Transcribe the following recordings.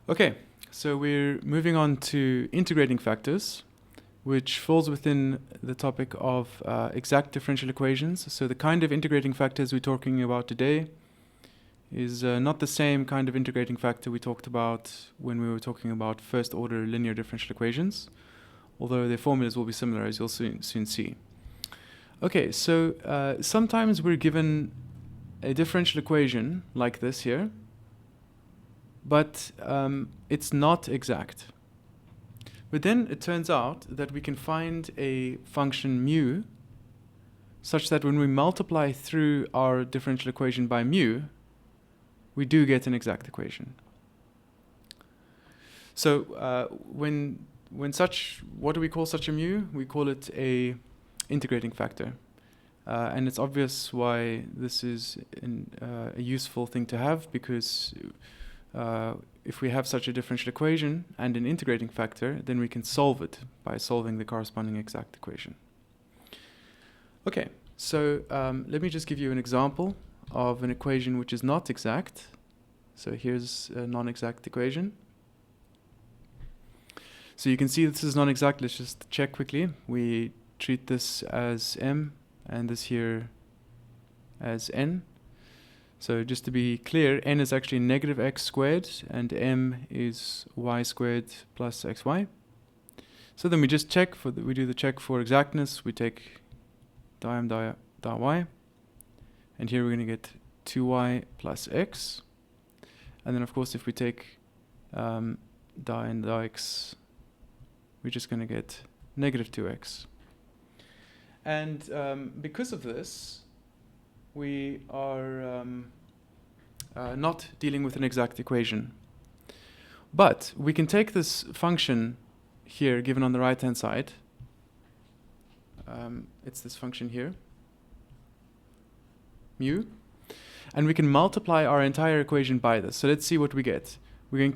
Okay, so we're moving on to integrating factors, which falls within the topic of exact differential equations. So the kind of integrating factors we're talking about today is not the same kind of integrating factor we talked about when we were talking about first order linear differential equations, although their formulas will be similar, as you'll soon see. Okay, so sometimes we're given a differential equation like this here, but it's not exact. But then it turns out that we can find a function mu such that when we multiply through our differential equation by mu, we do get an exact equation. So what do we call such a mu? We call it a integrating factor. And it's obvious why this is a useful thing to have, because if we have such a differential equation and an integrating factor, then we can solve it by solving the corresponding exact equation. Okay, so let me just give you an example of an equation which is not exact. So here's a non-exact equation. So you can see this is non-exact. Let's just check quickly. We treat this as m and this here as n. So just to be clear, n is actually negative x squared and m is y squared plus xy. So then we just check we do the check for exactness. We take dm dy y, and here we're going to get 2y plus x. And then of course if we take dy and dx, we're just going to get negative 2x. And because of this, we are not dealing with an exact equation. But we can take this function here given on the right hand side. It's this function here, mu, and we can multiply our entire equation by this. So let's see what we get. We're going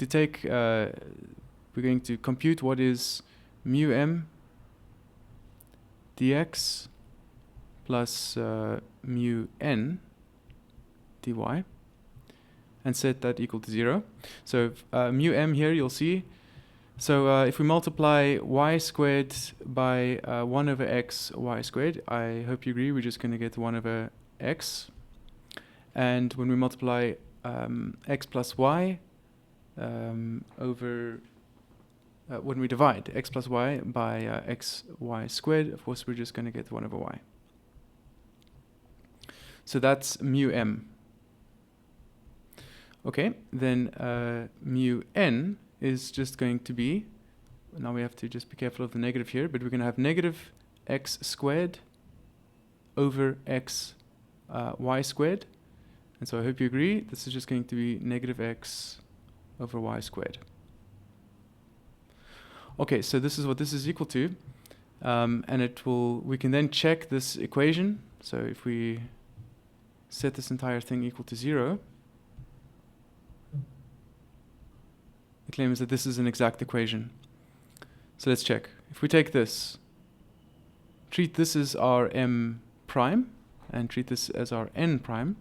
to compute what is mu m dx plus mu n dy, and set that equal to 0. So mu m here, you'll see. So if we multiply y squared by 1 over x y squared, I hope you agree, we're just going to get 1 over x. And when we multiply x plus y when we divide x plus y by x y squared, of course we're just going to get 1 over y. So that's mu m. Okay, then mu n is just going to be, now we have to just be careful of the negative here, but we're going to have negative x squared over x y squared. And so I hope you agree, this is just going to be negative x over y squared. Okay, so this is what this is equal to. And we can then check this equation. So if we set this entire thing equal to 0, it claims that this is an exact equation. So let's check. If we take this, treat this as our m prime, and treat this as our n prime,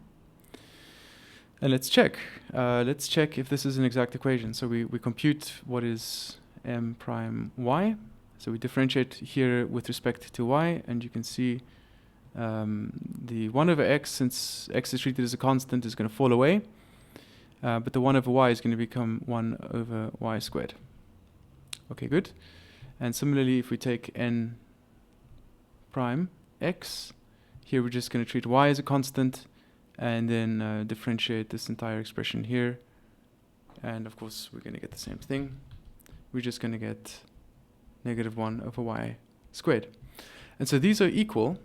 and let's check. Let's check if this is an exact equation. So we compute what is m prime y. So we differentiate here with respect to y, and you can see the 1 over x, since x is treated as a constant, is going to fall away. But the 1 over y is going to become 1 over y squared. Okay, good. And similarly, if we take n prime x, here we're just going to treat y as a constant, and then differentiate this entire expression here. And of course, we're going to get the same thing. We're just going to get negative 1 over y squared. And so these are equal.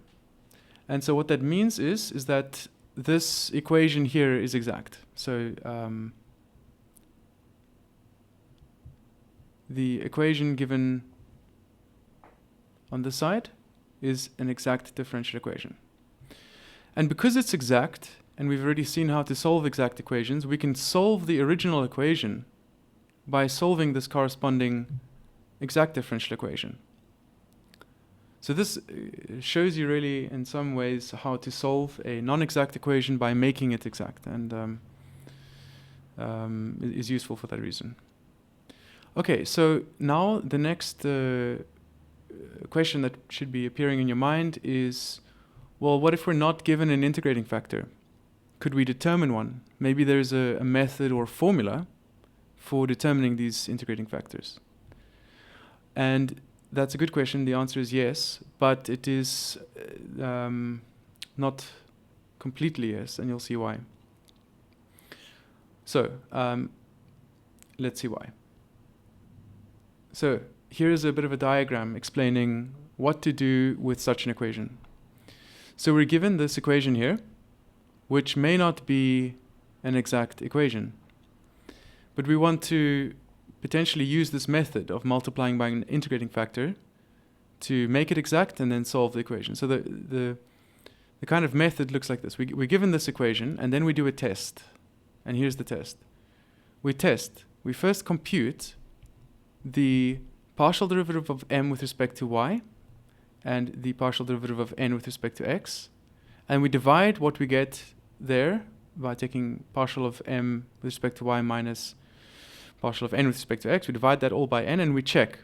And so what that means is that this equation here is exact. So the equation given on this side is an exact differential equation. And because it's exact, and we've already seen how to solve exact equations, we can solve the original equation by solving this corresponding exact differential equation. So this shows you really, in some ways, how to solve a non-exact equation by making it exact, and is useful for that reason. Okay, so now the next question that should be appearing in your mind is, well, what if we're not given an integrating factor? Could we determine one? Maybe there's a method or formula for determining these integrating factors. And that's a good question. The answer is yes, but it is not completely yes, and you'll see why. So let's see why. So here's a bit of a diagram explaining what to do with such an equation. So we're given this equation here, which may not be an exact equation, but we want to potentially use this method of multiplying by an integrating factor to make it exact and then solve the equation. So the kind of method looks like this. We're given this equation, and then we do a test. And here's the test. We test. We first compute the partial derivative of m with respect to y and the partial derivative of n with respect to x. And we divide what we get there by taking partial of m with respect to y minus partial of n with respect to x. We divide that all by n, and we check,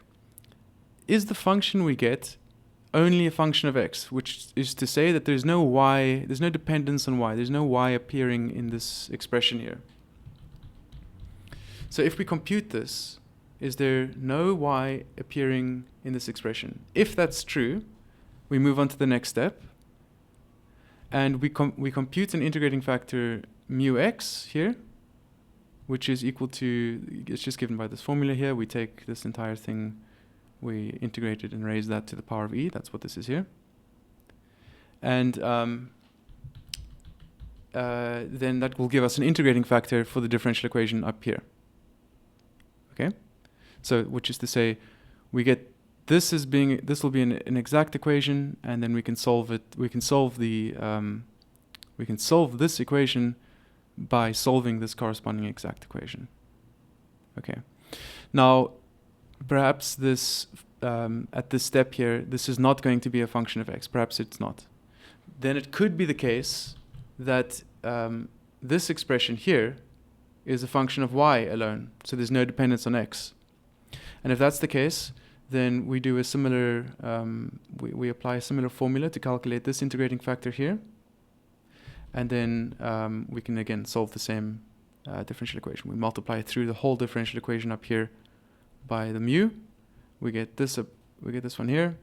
is the function we get only a function of x, which is to say that there's no y, there's no dependence on y, there's no y appearing in this expression here. So if we compute this, is there no y appearing in this expression? If that's true, we move on to the next step, and we compute an integrating factor mu x here, which is equal to, it's just given by this formula here. We take this entire thing, we integrate it and raise that to the power of e. That's what this is here. And then that will give us an integrating factor for the differential equation up here. Okay? So, which is to say, we get this as being, this will be an exact equation, and then we can solve it. We can solve this equation by solving this corresponding exact equation. Okay. Now, perhaps this at this step here, this is not going to be a function of x. Perhaps it's not. Then it could be the case that this expression here is a function of y alone, so there's no dependence on x. And if that's the case, then we do a similar, we apply a similar formula to calculate this integrating factor here. And then we can again solve the same differential equation. We multiply through the whole differential equation up here by the mu. We get this one here,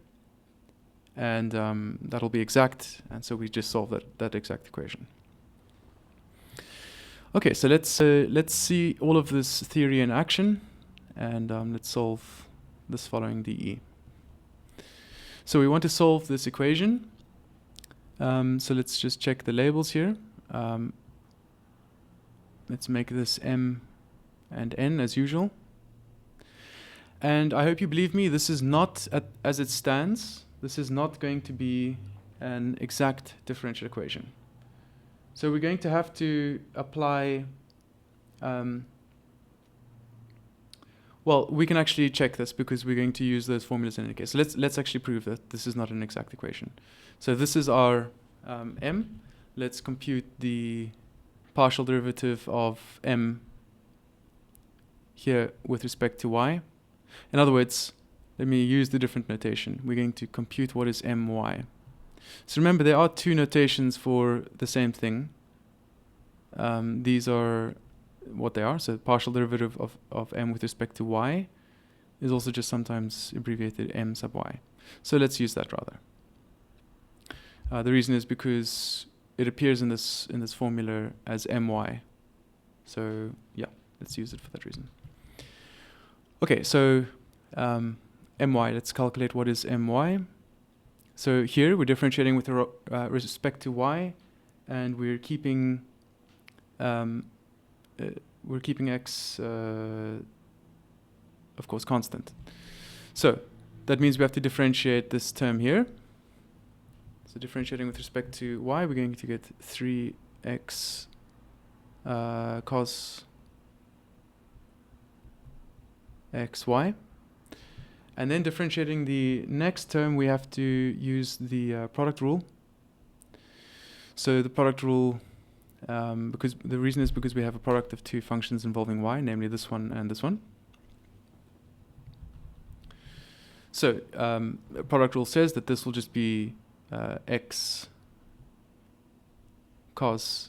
and that'll be exact. And so we just solve that exact equation. Okay, so let's see all of this theory in action, and let's solve this following dE. So we want to solve this equation. So let's just check the labels here. Let's make this m and n as usual. And I hope you believe me, this is not, as it stands, this is not going to be an exact differential equation. So we're going to have to apply, well, we can actually check this because we're going to use those formulas in any case. So let's actually prove that this is not an exact equation. So this is our m. Let's compute the partial derivative of m here with respect to y. In other words, let me use the different notation. We're going to compute what is my. So remember, there are two notations for the same thing. These are what they are. So partial derivative of m with respect to y is also just sometimes abbreviated m sub y. So let's use that rather. The reason is because it appears in this formula as my. So yeah, let's use it for that reason. Okay, so my, let's calculate what is my. So here we're differentiating with respect to y, and we're keeping x, of course, constant. So that means we have to differentiate this term here. So differentiating with respect to y, we're going to get 3x cos xy. And then differentiating the next term, we have to use the product rule. So the product rule, because the reason is because we have a product of two functions involving y, namely this one and this one. So product rule says that this will just be x cos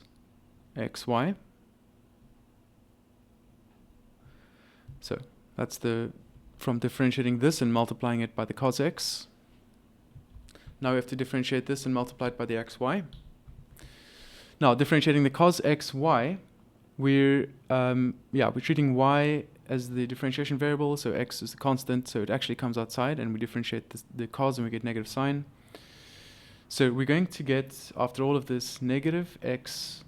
xy. So that's from differentiating this and multiplying it by the cos x. Now we have to differentiate this and multiply it by the xy. Now differentiating the cos xy, we're treating y as the differentiation variable, so x is the constant, so it actually comes outside, and we differentiate the cos and we get negative sign. So we're going to get, after all of this, negative x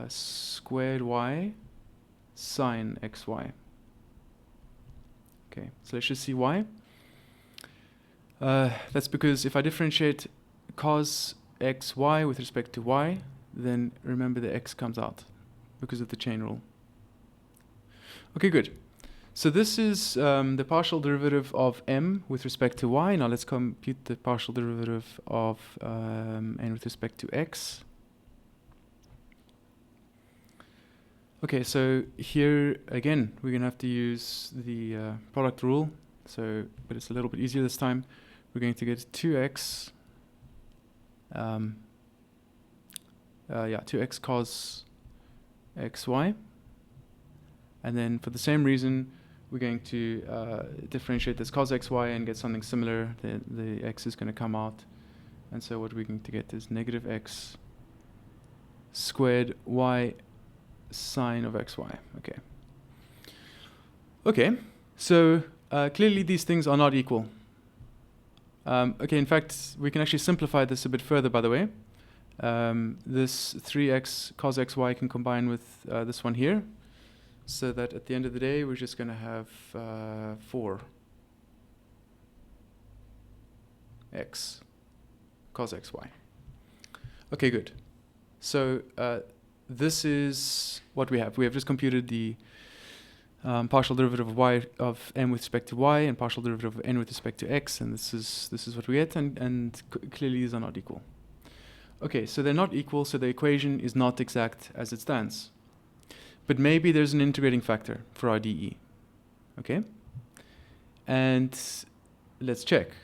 squared y sine xy. Okay, so let's just see why. That's because if I differentiate cos xy with respect to y, then remember the x comes out because of the chain rule. Okay, good. So this is the partial derivative of m with respect to y. Now let's compute the partial derivative of n with respect to x. Okay, so here again we're going to have to use the product rule. So, but it's a little bit easier this time. We're going to get 2x 2x cos xy. And then for the same reason, we're going to differentiate this cos xy and get something similar. The x is going to come out. And so what we're going to get is negative x squared y sine of xy. Okay. Okay, so clearly these things are not equal. Okay, in fact, we can actually simplify this a bit further, by the way. This 3x cos xy can combine with this one here, so that at the end of the day, we're just going to have 4x cos xy. Okay, good. So this is what we have. We have just computed the partial derivative of y of n with respect to y and partial derivative of n with respect to x, and this is what we get, and clearly these are not equal. Okay, so they're not equal, so the equation is not exact as it stands. But maybe there's an integrating factor for our dE. Okay? And let's check.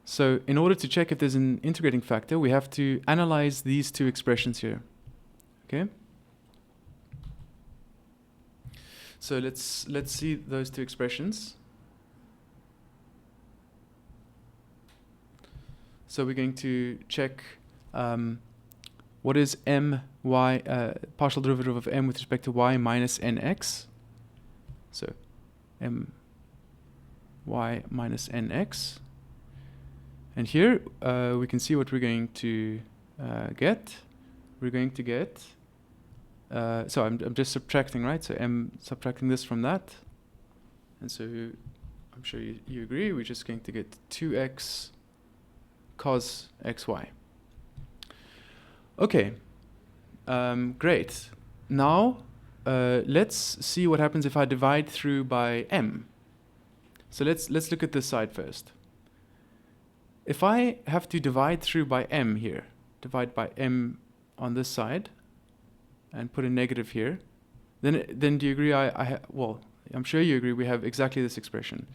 So in order to check if there's an integrating factor, we have to analyze these two expressions here. Okay? So let's see those two expressions. So we're going to check what is partial derivative of m with respect to y minus nx. So my minus nx. And here we can see what we're going to get. We're going to get, so I'm just subtracting, right? So m subtracting this from that. And so I'm sure you agree, we're just going to get 2x cos xy. Okay, great. Now let's see what happens if I divide through by m. So let's look at this side first. If I have to divide through by m here, divide by m on this side, and put a negative here, then do you agree? Well, I'm sure you agree. We have exactly this expression,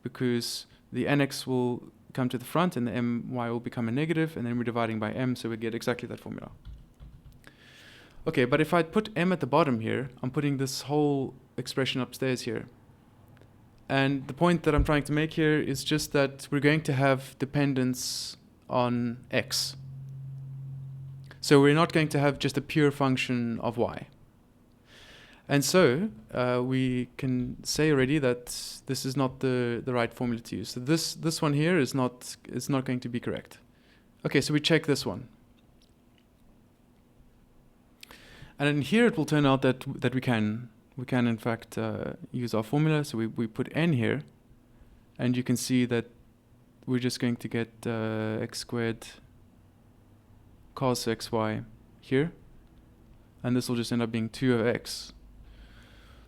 because the nx will come to the front and the my will become a negative, and then we're dividing by m, so we get exactly that formula. Okay, but if I put m at the bottom here, I'm putting this whole expression upstairs here. And the point that I'm trying to make here is just that we're going to have dependence on x. So we're not going to have just a pure function of y. And so we can say already that this is not the right formula to use. So this one here is not going to be correct. Okay, so we check this one. And in here it will turn out that we can in fact use our formula. So we put n here, and you can see that we're just going to get x squared cos xy here, and this will just end up being 2 of x.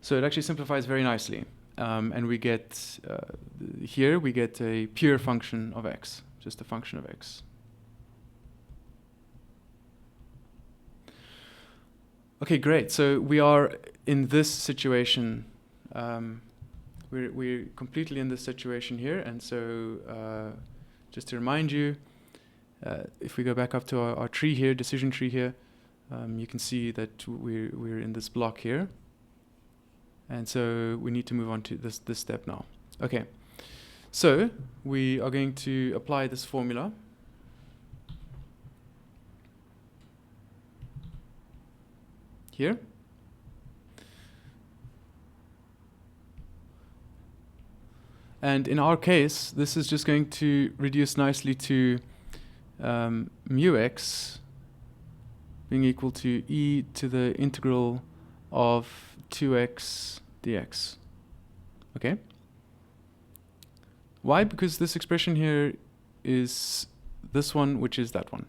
So it actually simplifies very nicely, and we get here we get a pure function of x, just a function of x. Okay, great. So we are in this situation we're completely in this situation here, and so just to remind you, if we go back up to our tree here, decision tree here, you can see that we're in this block here, and so we need to move on to this step now. Okay, so we are going to apply this formula. Here. And in our case, this is just going to reduce nicely to mu x being equal to e to the integral of 2x dx. Okay? Why? Because this expression here is this one, which is that one.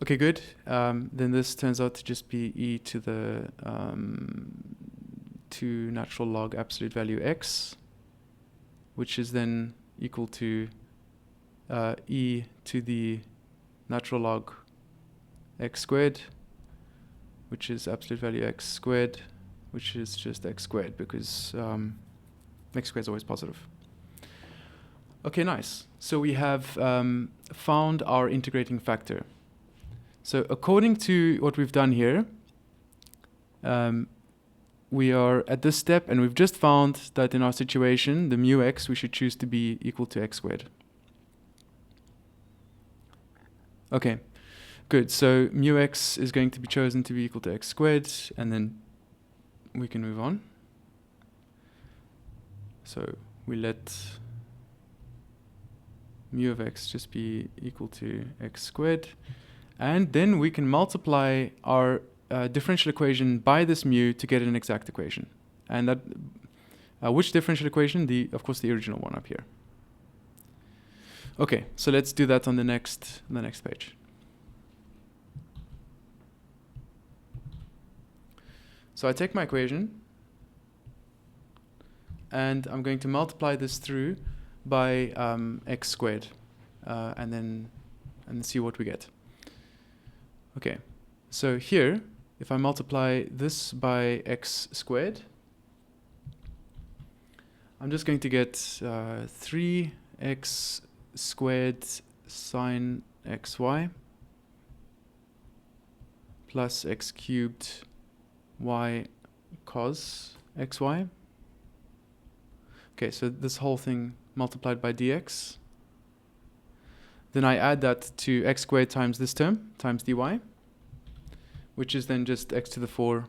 Okay, good. Then this turns out to just be e to the 2 natural log absolute value x, which is then equal to e to the natural log x squared, which is absolute value x squared, which is just x squared, because x squared is always positive. Okay, nice. So we have found our integrating factor. So according to what we've done here, we are at this step, and we've just found that in our situation, the mu x we should choose to be equal to x squared. Okay, good. So mu x is going to be chosen to be equal to x squared, and then we can move on. So we let mu of x just be equal to x squared, and then we can multiply our differential equation by this mu to get an exact equation. And that, which differential equation? Of course, the original one up here. Okay, so let's do that on the next page. So I take my equation, and I'm going to multiply this through by x squared, and then see what we get. Okay, so here, if I multiply this by x squared, I'm just going to get 3x squared sine xy plus x cubed y cos xy. Okay, so this whole thing multiplied by dx. Then I add that to x squared times this term, times dy, which is then just x to the 4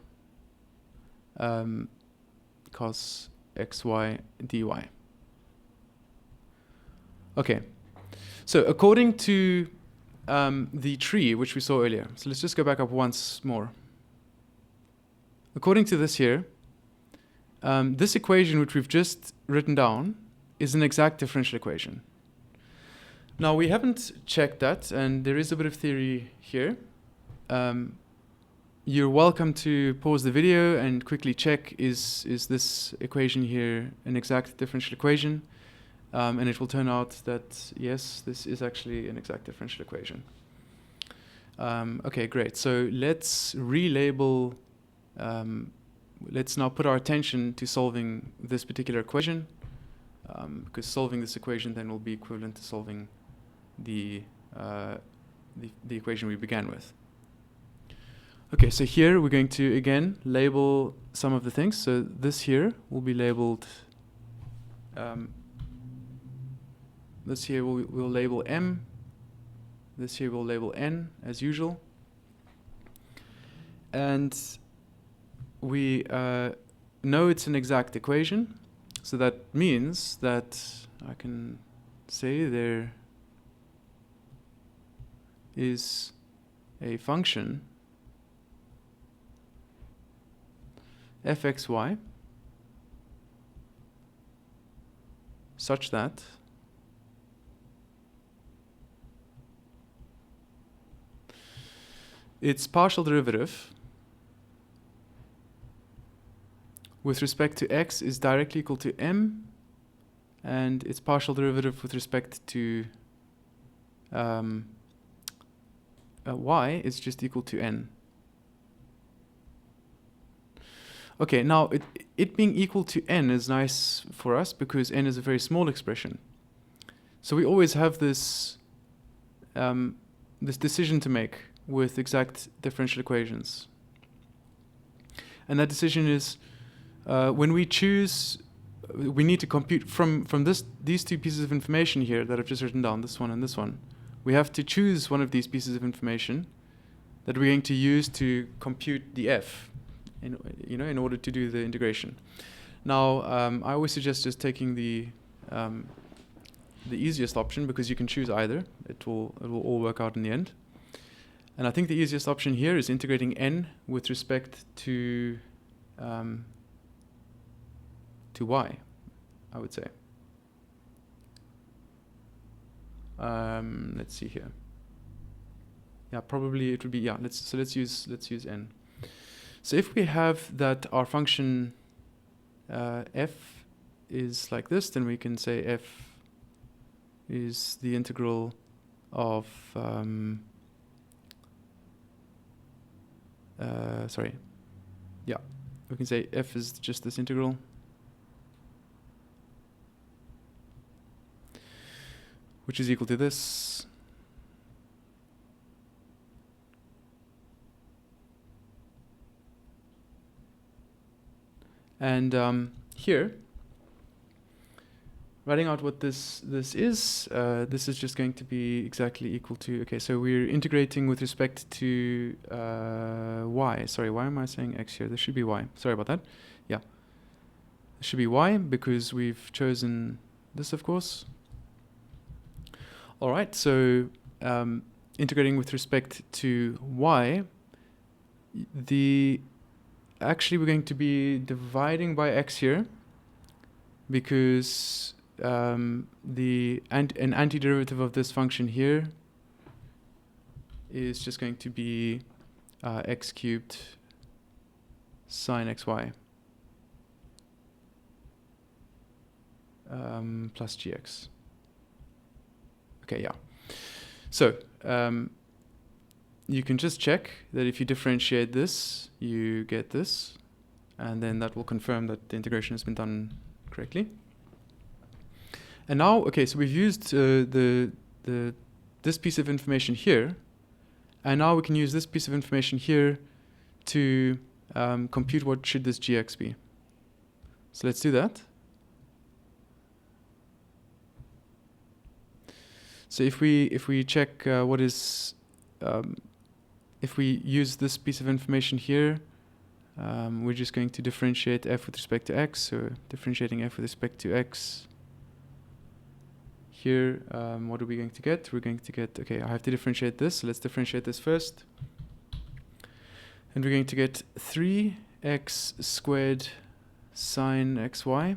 cos xy dy. Okay, so according to the tree, which we saw earlier, so let's just go back up once more. According to this here, this equation which we've just written down is an exact differential equation. Now we haven't checked that, and there is a bit of theory here. You're welcome to pause the video and quickly check, is this equation here an exact differential equation? And it will turn out that yes, this is actually an exact differential equation. Okay, great. So let's relabel, let's now put our attention to solving this particular equation, because solving this equation then will be equivalent to solving the equation we began with. Okay, so here we're going to again label some of the things. So this here will be labeled, this here we'll label M, this here we'll label N as usual. And we know it's an exact equation, so that means that I can say there is a function fxy such that its partial derivative with respect to x is directly equal to m, and its partial derivative with respect to y is just equal to n. Okay, now it being equal to n is nice for us because n is a very small expression. So we always have this this decision to make with exact differential equations. And that decision is when we choose, we need to compute from these two pieces of information here that I've just written down, this one and this one. We have to choose one of these pieces of information that we're going to use to compute the f, in order to do the integration. Now, I always suggest just taking the easiest option because you can choose either. It will all work out in the end. And I think the easiest option here is integrating n with respect to y, I would say. Let's see here. Yeah, probably it would be, yeah, let's use n. So if we have that our function f is like this, then we can say f is the integral of we can say f is just this integral, which is equal to this. And here, writing out what this is just going to be exactly equal to, okay, so we're integrating with respect to y. Sorry, why am I saying x here? This should be y. Sorry about that. Yeah. It should be y because we've chosen this, of course. All right, so integrating with respect to y, actually we're going to be dividing by x here because an antiderivative of this function here is just going to be x cubed sine xy plus gx. Okay, yeah. So you can just check that if you differentiate this, you get this, and then that will confirm that the integration has been done correctly. And now, okay, so we've used this piece of information here, and now we can use this piece of information here to compute what should this gx be. So let's do that. So if we check what is, if we use this piece of information here, we're just going to differentiate f with respect to x. So differentiating f with respect to x. Here, what are we going to get? We're going to get, okay, I have to differentiate this. So let's differentiate this first. And we're going to get 3x squared sine xy.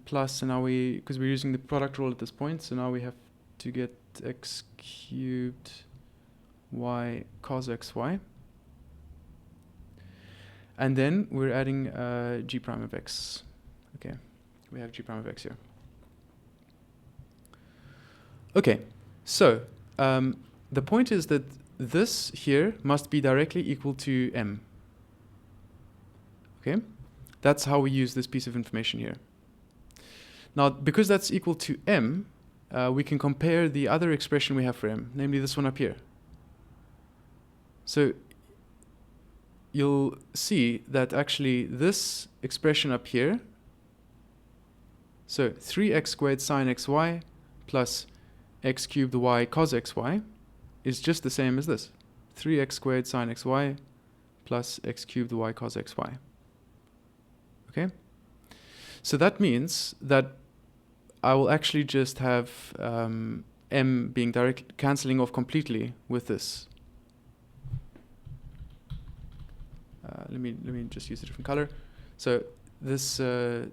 Plus, and now because we're using the product rule at this point, so now we have to get x cubed y cos xy. And then we're adding g prime of x. Okay, we have g prime of x here. Okay, so the point is that this here must be directly equal to m. Okay? That's how we use this piece of information here. Now, because that's equal to m, we can compare the other expression we have for m, namely this one up here. So you'll see that actually this expression up here, so 3x squared sine xy plus x cubed y cos xy, is just the same as this. 3x squared sine xy plus x cubed y cos xy. Okay? So that means that I will actually just have m being cancelling off completely with this. Let me just use a different color. So this the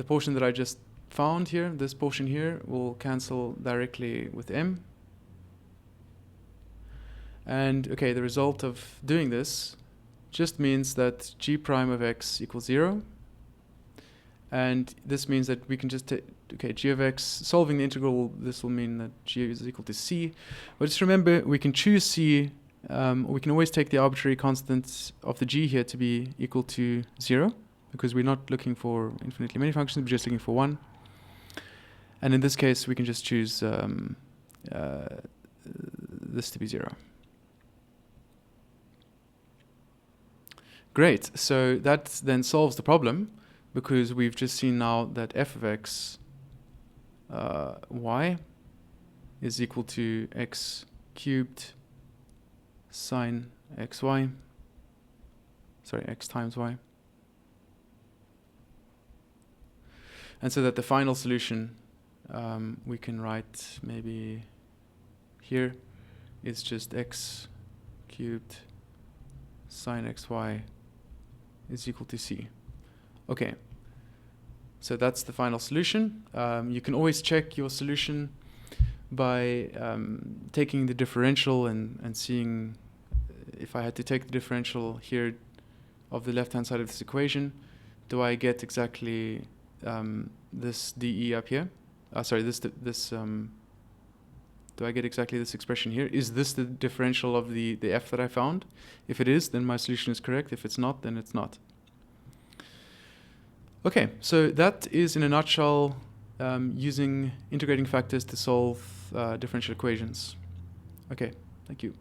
portion that I just found here, this portion here, will cancel directly with m. And okay, the result of doing this just means that g prime of x equals 0. And this means that we can just take, okay, g of x, solving the integral, this will mean that g is equal to c. But just remember, we can choose c we can always take the arbitrary constant of the g here to be equal to 0, because we're not looking for infinitely many functions, we're just looking for one. And in this case, we can just choose this to be 0. Great, so that then solves the problem, because we've just seen now that f of x y is equal to x cubed sine xy, sorry, x times y. And so that the final solution we can write maybe here is just x cubed sine xy is equal to c. Okay, so that's the final solution. You can always check your solution by taking the differential and seeing if I had to take the differential here of the left-hand side of this equation, do I get exactly this dE up here? Sorry, do I get exactly this expression here? Is this the differential of the f that I found? If it is, then my solution is correct. If it's not, then it's not. Okay, so that is in a nutshell using integrating factors to solve differential equations. Okay, thank you.